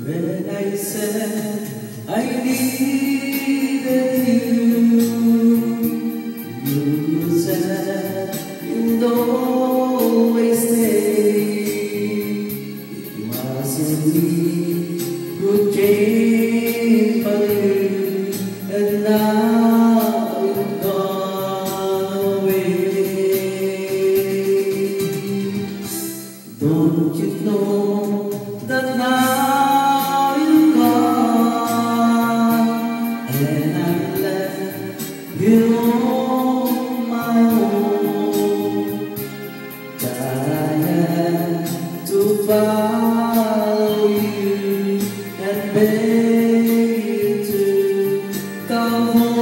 When I said I needed you, you said you'd always stay. It wasn't me who came for you, and now you've gone away. Don't you know that now you're gone, and I'm left here on my own? That I had to follow you and beg you to come home.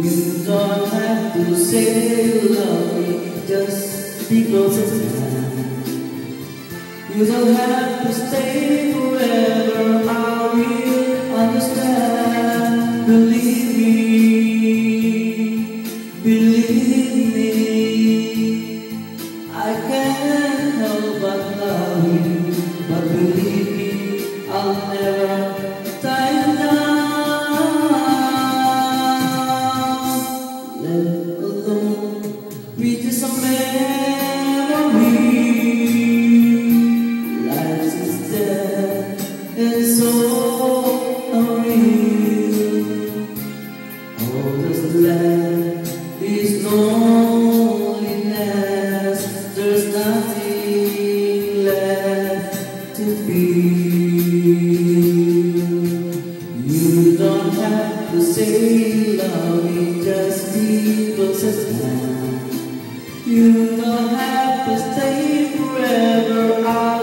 You don't have to say you love me, just be close to me. You don't have to stay forever, I will understand. Believe me, I can't help but love you. But believe me, I'll never tie you down. Let alone be just a memory. And so unreal. All that's left is loneliness. There's nothing left to feel. You don't have to say you love me, just be close as now. You don't have to stay forever.